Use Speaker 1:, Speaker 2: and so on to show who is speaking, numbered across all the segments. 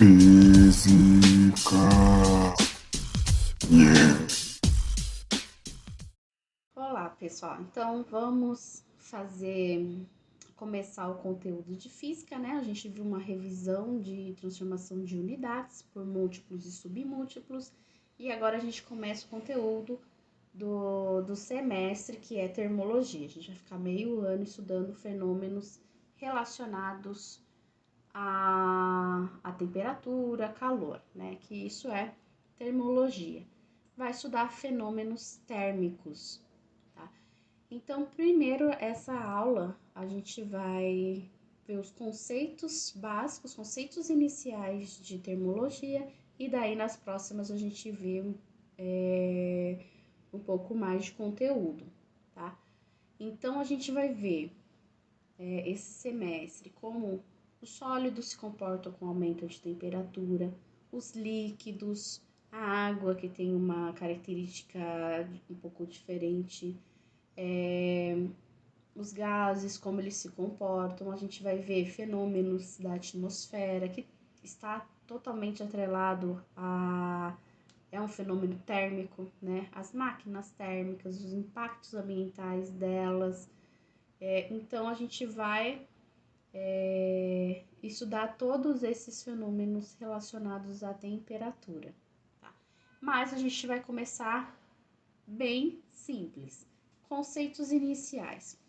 Speaker 1: Física. Yeah.
Speaker 2: Olá, pessoal. Então, vamos começar o conteúdo de física, né? A gente viu uma revisão de transformação de unidades por múltiplos e submúltiplos, e agora a gente começa o conteúdo do semestre, que é termologia. A gente vai ficar meio ano estudando fenômenos relacionados à temperatura, calor, né? Que isso é termologia. Vai estudar fenômenos térmicos, tá? Então, primeiro, essa aula, a gente vai ver os conceitos básicos, conceitos iniciais de termologia, e daí nas próximas a gente vê um pouco mais de conteúdo, tá? Então, a gente vai ver esse semestre como os sólidos se comportam com aumento de temperatura, os líquidos, a água, que tem uma característica um pouco diferente, os gases, como eles se comportam. A gente vai ver fenômenos da atmosfera, que está totalmente atrelado a é um fenômeno térmico, né? As máquinas térmicas, os impactos ambientais delas. Então a gente vai estudar todos esses fenômenos relacionados à temperatura, tá? Mas a gente vai começar bem simples. Conceitos iniciais.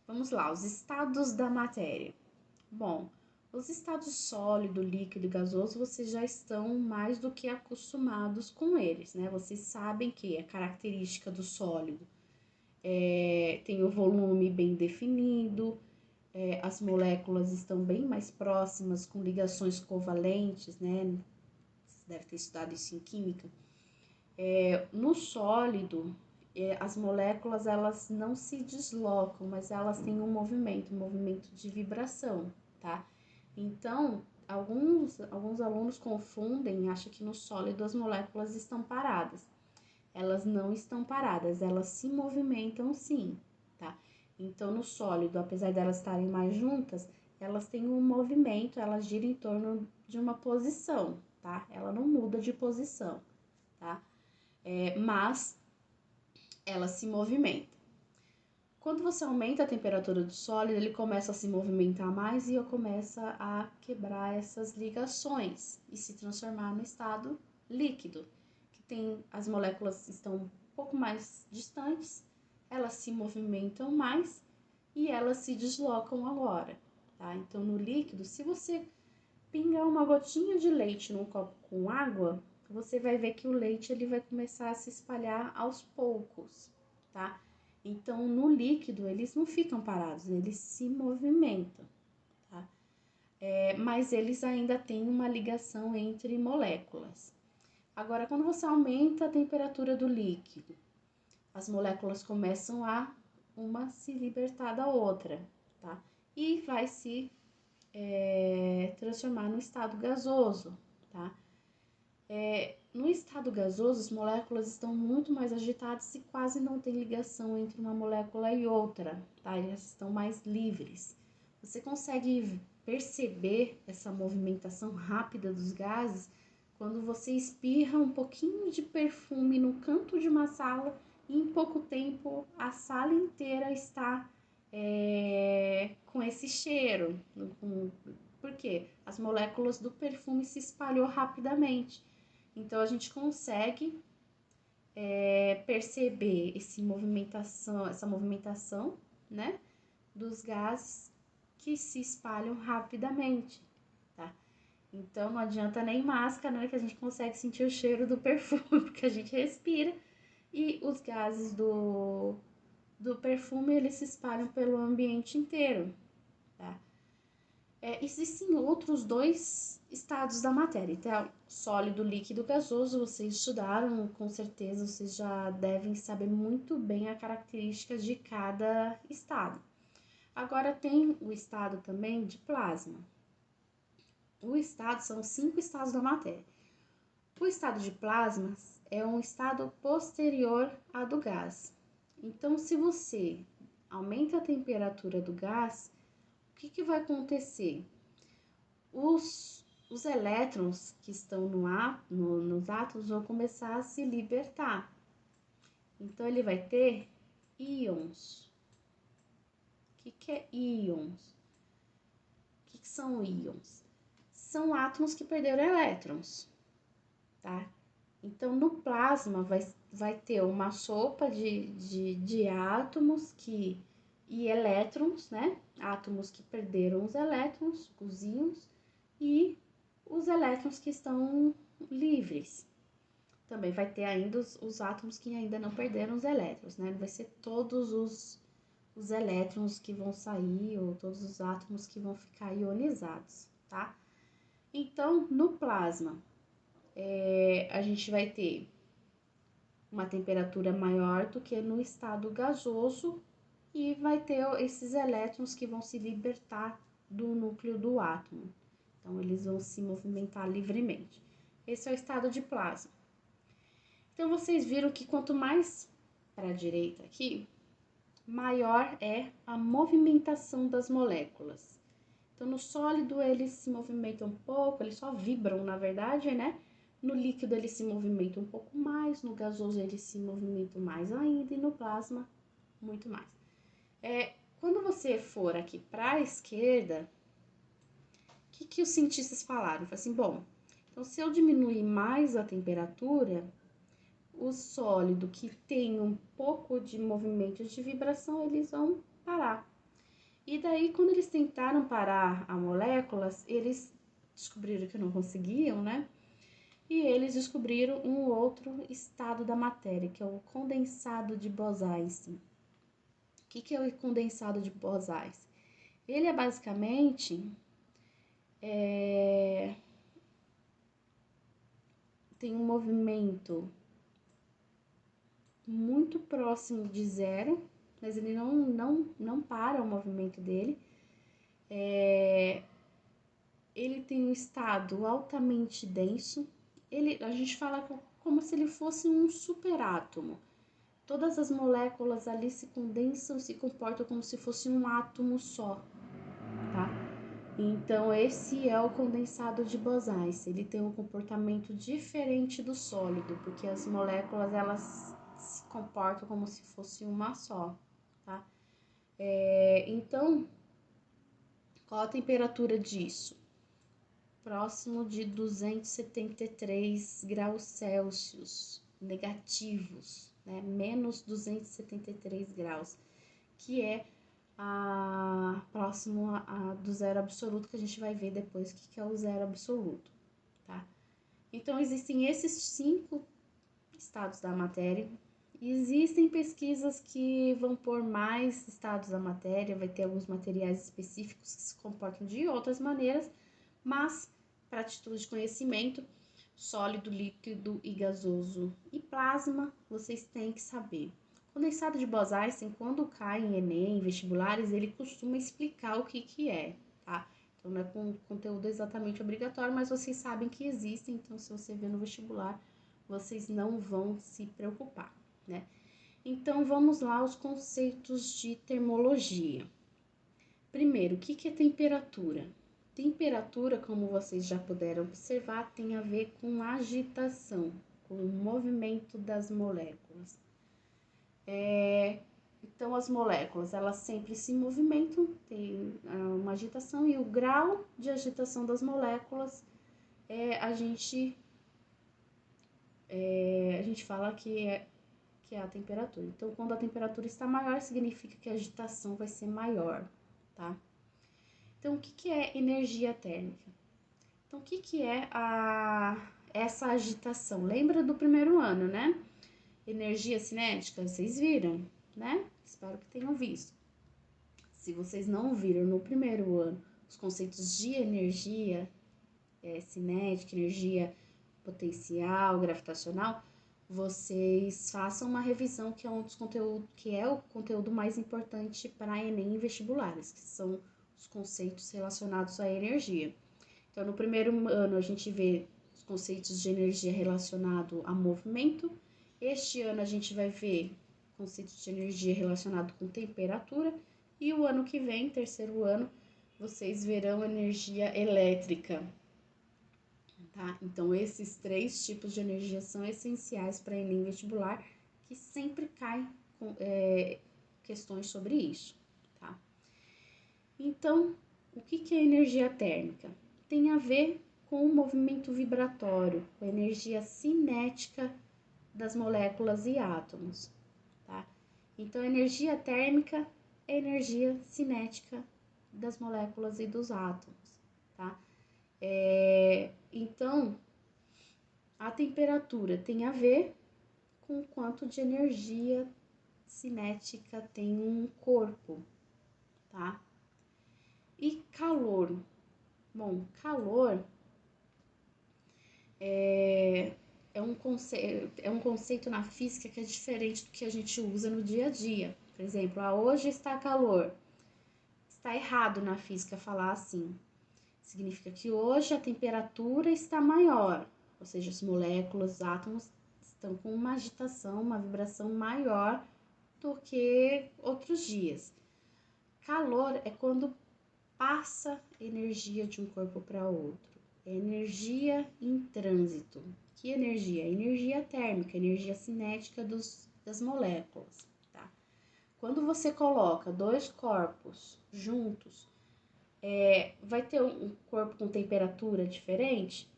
Speaker 2: Vamos lá, os estados da matéria. Bom, os estados sólido, líquido e gasoso, vocês já estão mais do que acostumados com eles, né? Vocês sabem que a característica do sólido tem o volume bem definido, as moléculas estão bem mais próximas, com ligações covalentes, né? Você deve ter estudado isso em química. No sólido, as moléculas elas não se deslocam, mas elas têm um movimento de vibração, tá? Então, alguns alunos confundem, acham que no sólido as moléculas estão paradas. Elas não estão paradas, elas se movimentam sim, tá? Então, no sólido, apesar de elas estarem mais juntas, elas têm um movimento, elas giram em torno de uma posição, tá? Ela não muda de posição, tá? Mas ela se movimenta. Quando você aumenta a temperatura do sólido, ele começa a se movimentar mais e começa a quebrar essas ligações e se transformar no estado líquido, que tem as moléculas estão um pouco mais distantes, elas se movimentam mais e elas se deslocam agora, tá? Então, no líquido, se você pingar uma gotinha de leite num copo com água, você vai ver que o leite ele vai começar a se espalhar aos poucos, tá? Então, no líquido, eles não ficam parados, eles se movimentam, tá? Mas eles ainda têm uma ligação entre moléculas. Agora, quando você aumenta a temperatura do líquido, as moléculas começam a uma se libertar da outra, tá? E vai se transformar no estado gasoso, tá? No estado gasoso, as moléculas estão muito mais agitadas e quase não tem ligação entre uma molécula e outra, tá? Elas estão mais livres. Você consegue perceber essa movimentação rápida dos gases quando você espirra um pouquinho de perfume no canto de uma sala e em pouco tempo a sala inteira está com esse cheiro. Por quê? As moléculas do perfume se espalhou rapidamente. Então a gente consegue perceber essa movimentação, né, dos gases que se espalham rapidamente, tá? Então não adianta nem máscara, né, que a gente consegue sentir o cheiro do perfume, porque a gente respira e os gases do perfume eles se espalham pelo ambiente inteiro, tá? Existem outros dois estados da matéria. Então, sólido, líquido, gasoso, vocês estudaram, com certeza vocês já devem saber muito bem a característica de cada estado. Agora tem o estado também de plasma. O estado são 5 estados da matéria. O estado de plasma é um estado posterior ao do gás. Então, se você aumenta a temperatura do gás, o que vai acontecer? Os os elétrons que estão nos átomos vão começar a se libertar. Então, ele vai ter íons. O que é íons? O que são íons? São átomos que perderam elétrons, tá? Então, no plasma vai ter uma sopa de átomos e elétrons, né? Átomos que perderam os elétrons, os íons, e os elétrons que estão livres. Também vai ter ainda os átomos que ainda não perderam os elétrons, né? Não vai ser todos os elétrons que vão sair ou todos os átomos que vão ficar ionizados, tá? Então, no plasma, a gente vai ter uma temperatura maior do que no estado gasoso e vai ter esses elétrons que vão se libertar do núcleo do átomo. Então, eles vão se movimentar livremente. Esse é o estado de plasma. Então, vocês viram que quanto mais para a direita aqui, maior é a movimentação das moléculas. Então, no sólido, eles se movimentam um pouco, eles só vibram, na verdade, né? No líquido, eles se movimentam um pouco mais, no gasoso, eles se movimentam mais ainda, e no plasma, muito mais. Quando você for aqui para a esquerda, o que os cientistas falaram? Falaram assim, bom, então se eu diminuir mais a temperatura, o sólido que tem um pouco de movimento de vibração, eles vão parar. E daí, quando eles tentaram parar a moléculas, eles descobriram que não conseguiam, né? E eles descobriram um outro estado da matéria, que é o condensado de Bose-Einstein. O que é o condensado de Bose-Einstein? Ele é basicamente... tem um movimento muito próximo de zero, mas ele não para o movimento dele. Ele tem um estado altamente denso. A gente fala como se ele fosse um superátomo. Todas as moléculas ali se condensam, se comportam como se fosse um átomo só, tá? Então, esse é o condensado de Bose-Einstein. Ele tem um comportamento diferente do sólido, porque as moléculas, elas se comportam como se fosse uma só, tá? Então, qual a temperatura disso? Próximo de 273 graus Celsius negativos, né? Menos 273 graus, que é próximo do zero absoluto, que a gente vai ver depois o que é o zero absoluto, tá? Então, existem esses 5 estados da matéria. Existem pesquisas que vão pôr mais estados da matéria, vai ter alguns materiais específicos que se comportam de outras maneiras, mas, para título de conhecimento, sólido, líquido e gasoso e plasma, vocês têm que saber. Condensado de Bose-Einstein, quando cai em Enem, em vestibulares, ele costuma explicar o que é, tá? Então, não é com conteúdo exatamente obrigatório, mas vocês sabem que existem, então, se você ver no vestibular, vocês não vão se preocupar, né? Então, vamos lá aos conceitos de termologia. Primeiro, o que é temperatura? Temperatura, como vocês já puderam observar, tem a ver com agitação, com o movimento das moléculas. Então, as moléculas, elas sempre se movimentam, tem uma agitação, e o grau de agitação das moléculas a gente fala que é a temperatura. Então, quando a temperatura está maior, significa que a agitação vai ser maior, tá? Então, o que é energia térmica? Então, o que é essa agitação? Lembra do primeiro ano, né? Energia cinética, vocês viram, né? Espero que tenham visto. Se vocês não viram no primeiro ano os conceitos de energia cinética, energia potencial, gravitacional, vocês façam uma revisão, que é um dos conteúdos, que é o conteúdo mais importante para Enem e vestibulares, que são os conceitos relacionados à energia. Então, no primeiro ano, a gente vê os conceitos de energia relacionado a movimento. Este ano, a gente vai ver conceitos de energia relacionado com temperatura. E o ano que vem, terceiro ano, vocês verão energia elétrica. tá? Então, esses 3 tipos de energia são essenciais para Enem vestibular, que sempre cai com questões sobre isso, tá? Então, o que é energia térmica? Tem a ver com o movimento vibratório, com a energia cinética das moléculas e átomos, tá? Então, energia térmica é energia cinética das moléculas e dos átomos, tá? Então, a temperatura tem a ver com o quanto de energia cinética tem um corpo, tá? E calor? Bom, calor é um conceito na física que é diferente do que a gente usa no dia a dia. Por exemplo, hoje está calor. Está errado na física falar assim. Significa que hoje a temperatura está maior, ou seja, as moléculas, os átomos estão com uma agitação, uma vibração maior do que outros dias. Calor é quando passa energia de um corpo para outro. É energia em trânsito. Que energia? Energia térmica, energia cinética das moléculas, tá? Quando você coloca 2 corpos juntos, vai ter um corpo com temperatura diferente.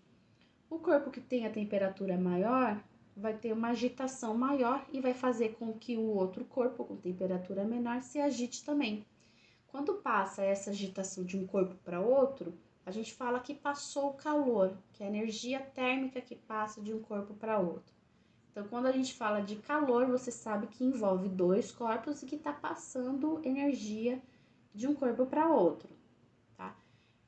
Speaker 2: O corpo que tem a temperatura maior vai ter uma agitação maior e vai fazer com que o outro corpo com temperatura menor se agite também. Quando passa essa agitação de um corpo para outro, a gente fala que passou o calor, que é a energia térmica que passa de um corpo para outro. Então, quando a gente fala de calor, você sabe que envolve 2 corpos e que está passando energia de um corpo para outro, tá?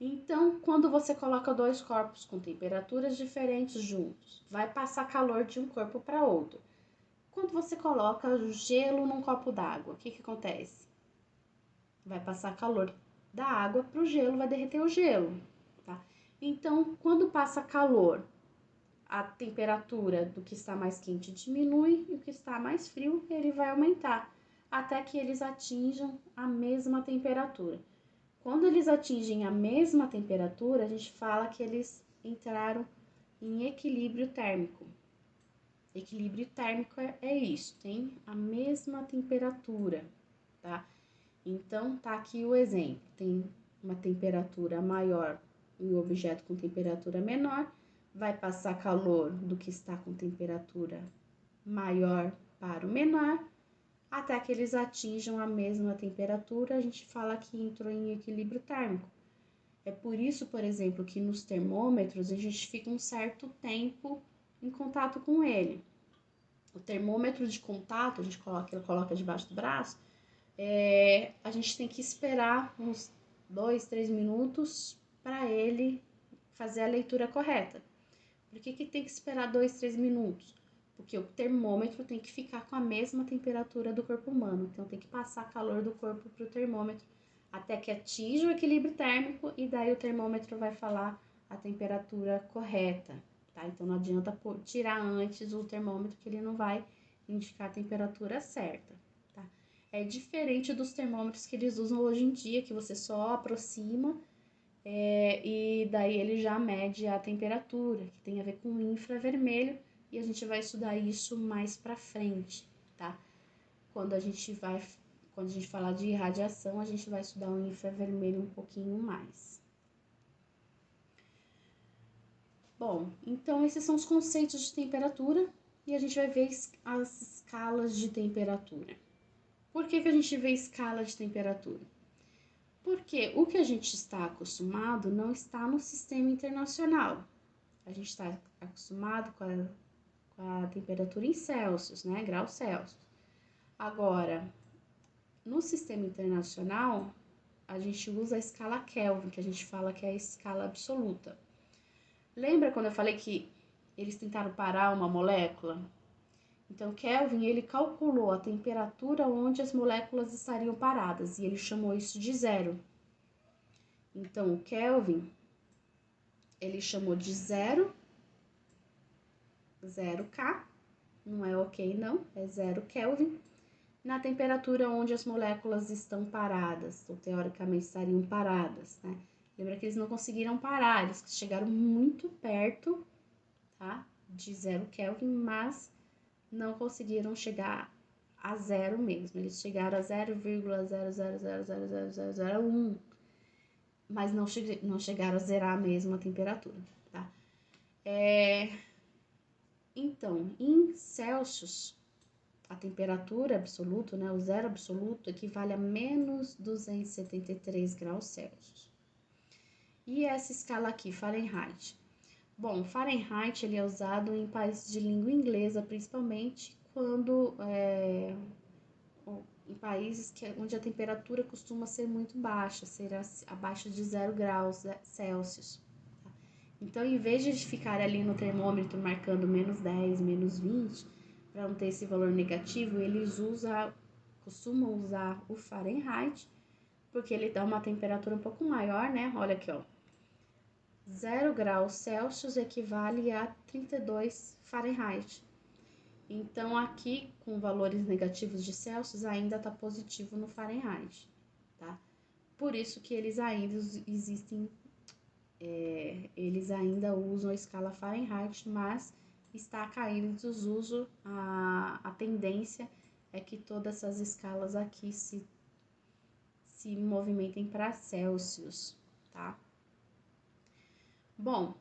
Speaker 2: Então, quando você coloca 2 corpos com temperaturas diferentes juntos, vai passar calor de um corpo para outro. Quando você coloca gelo num copo d'água, o que acontece? Vai passar calor da água para o gelo, vai derreter o gelo, tá? Então, quando passa calor, a temperatura do que está mais quente diminui e o que está mais frio, ele vai aumentar, até que eles atinjam a mesma temperatura. Quando eles atingem a mesma temperatura, a gente fala que eles entraram em equilíbrio térmico. Equilíbrio térmico é isso, tem a mesma temperatura, tá? Então, tá aqui o exemplo. Tem uma temperatura maior em um objeto com temperatura menor, vai passar calor do que está com temperatura maior para o menor, até que eles atinjam a mesma temperatura, a gente fala que entrou em equilíbrio térmico. É por isso, por exemplo, que nos termômetros a gente fica um certo tempo em contato com ele. O termômetro de contato, a gente coloca debaixo do braço, a gente tem que esperar uns 2, 3 minutos para ele fazer a leitura correta. Por que tem que esperar 2, 3 minutos? Porque o termômetro tem que ficar com a mesma temperatura do corpo humano. Então, tem que passar calor do corpo para o termômetro até que atinja o equilíbrio térmico e daí o termômetro vai falar a temperatura correta, tá? Então, não adianta tirar antes o termômetro que ele não vai indicar a temperatura certa. É diferente dos termômetros que eles usam hoje em dia, que você só aproxima e daí ele já mede a temperatura, que tem a ver com infravermelho, e a gente vai estudar isso mais pra frente, tá? Quando a gente falar de radiação, a gente vai estudar o infravermelho um pouquinho mais. Bom, então esses são os conceitos de temperatura e a gente vai ver as escalas de temperatura. Por que a gente vê escala de temperatura? Porque o que a gente está acostumado não está no sistema internacional. A gente está acostumado com a temperatura em Celsius, né? Graus Celsius. Agora, no sistema internacional, a gente usa a escala Kelvin, que a gente fala que é a escala absoluta. Lembra quando eu falei que eles tentaram parar uma molécula? Então, Kelvin, ele calculou a temperatura onde as moléculas estariam paradas e ele chamou isso de zero. Então, o Kelvin, ele chamou de zero, 0K, não é ok não, é 0 Kelvin, na temperatura onde as moléculas estão paradas, ou teoricamente estariam paradas, né? Lembra que eles não conseguiram parar, eles chegaram muito perto, tá? De 0 Kelvin, mas não conseguiram chegar a zero mesmo. Eles chegaram a 0,000000001, mas não chegaram a zerar mesmo a temperatura, tá? Então, em Celsius, a temperatura absoluta, né, o zero absoluto, equivale a menos 273 graus Celsius. E essa escala aqui, Fahrenheit? Bom, Fahrenheit ele é usado em países de língua inglesa, principalmente quando em países onde a temperatura costuma ser muito baixa, ser abaixo de 0 graus Celsius. Tá? Então, em vez de ficar ali no termômetro marcando menos 10, menos 20, para não ter esse valor negativo, eles costumam usar o Fahrenheit, porque ele dá uma temperatura um pouco maior, né? Olha aqui, ó. 0 graus Celsius equivale a 32 Fahrenheit. Então, aqui, com valores negativos de Celsius, ainda está positivo no Fahrenheit, tá? Por isso que eles ainda existem, eles ainda usam a escala Fahrenheit, mas está caindo em desuso. A tendência é que todas essas escalas aqui se movimentem para Celsius, tá? Bom,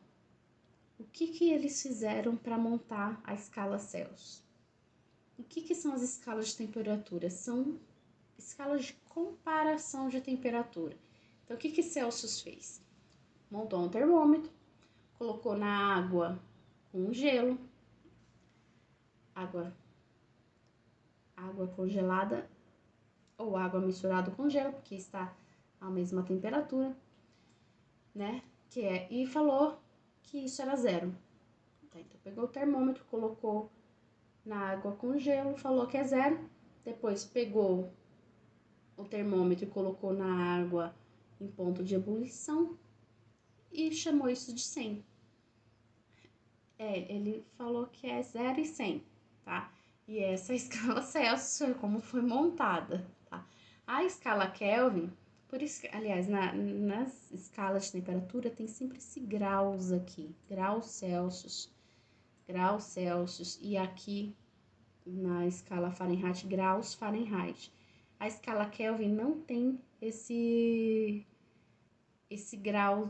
Speaker 2: o que eles fizeram para montar a escala Celsius? O que são as escalas de temperatura? São escalas de comparação de temperatura. Então, o que Celsius fez? Montou um termômetro, colocou na água com gelo, água congelada ou água misturada com gelo, porque está à mesma temperatura, né? E falou que isso era zero. Tá, então, pegou o termômetro, colocou na água com gelo, falou que é zero. Depois pegou o termômetro e colocou na água em ponto de ebulição e chamou isso de 100. Ele falou que é 0 e 100, tá? E essa escala Celsius é como foi montada, tá? A escala Kelvin, por isso, aliás, nas escalas de temperatura tem sempre esse graus aqui, graus Celsius, e aqui na escala Fahrenheit, graus Fahrenheit. A escala Kelvin não tem esse grau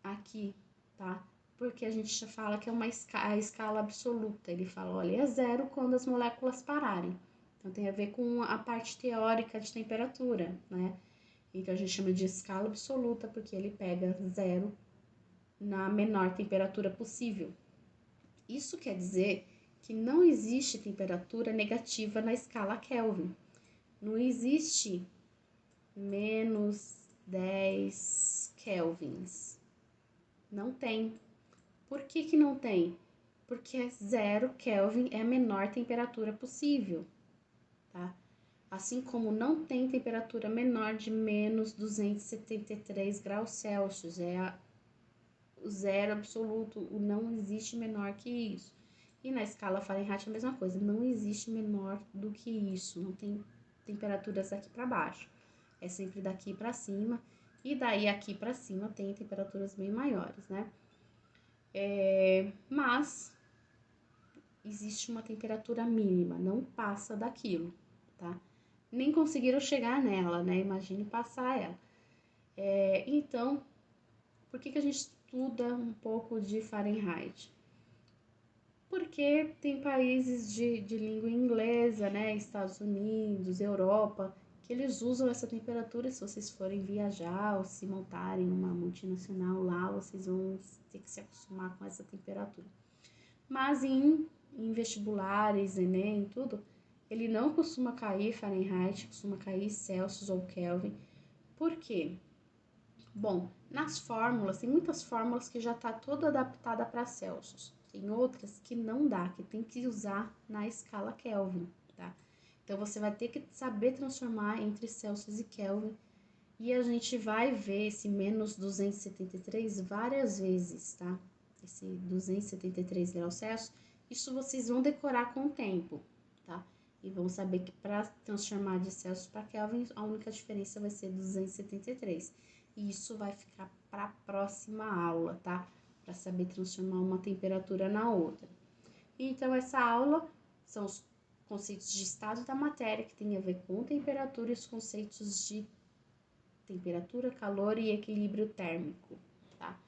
Speaker 2: aqui, tá? Porque a gente fala que é a escala absoluta. Ele fala, olha, é zero quando as moléculas pararem. Então, tem a ver com a parte teórica de temperatura, né? Então, a gente chama de escala absoluta porque ele pega zero na menor temperatura possível. Isso quer dizer que não existe temperatura negativa na escala Kelvin. Não existe menos 10 kelvins. Não tem. Por que não tem? Porque 0 Kelvin é a menor temperatura possível, tá? Assim como não tem temperatura menor de menos 273 graus Celsius, o zero absoluto, o não existe menor que isso. E na escala Fahrenheit é a mesma coisa, não existe menor do que isso, não tem temperaturas daqui para baixo, é sempre daqui para cima, e daí aqui para cima tem temperaturas bem maiores, né? Mas existe uma temperatura mínima, não passa daquilo, tá? Nem conseguiram chegar nela, né? Imagine passar ela. Então, por que a gente estuda um pouco de Fahrenheit? Porque tem países de língua inglesa, né? Estados Unidos, Europa, que eles usam essa temperatura. Se vocês forem viajar ou se montarem numa multinacional lá, vocês vão ter que se acostumar com essa temperatura. Mas em vestibulares, Enem, tudo, ele não costuma cair Fahrenheit, costuma cair Celsius ou Kelvin. Por quê? Bom, nas fórmulas, tem muitas fórmulas que já está toda adaptada para Celsius. Tem outras que não dá, que tem que usar na escala Kelvin, tá? Então, você vai ter que saber transformar entre Celsius e Kelvin. E a gente vai ver esse menos 273 várias vezes, tá? Esse 273 graus Celsius, isso vocês vão decorar com o tempo, tá? E vão saber que para transformar de Celsius para Kelvin, a única diferença vai ser 273. E isso vai ficar para a próxima aula, tá? Para saber transformar uma temperatura na outra. Então, essa aula são os conceitos de estado da matéria, que tem a ver com temperatura, e os conceitos de temperatura, calor e equilíbrio térmico, tá?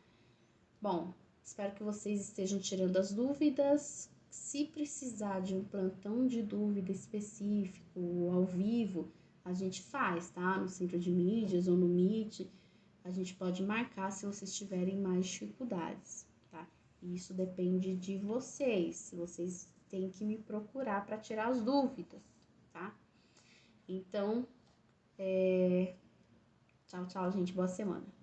Speaker 2: Bom, espero que vocês estejam tirando as dúvidas. Se precisar de um plantão de dúvida específico, ao vivo, a gente faz, tá? No centro de mídias ou no Meet, a gente pode marcar se vocês tiverem mais dificuldades, tá? Isso depende de vocês. Vocês têm que me procurar para tirar as dúvidas, tá? Então, tchau, tchau, gente. Boa semana.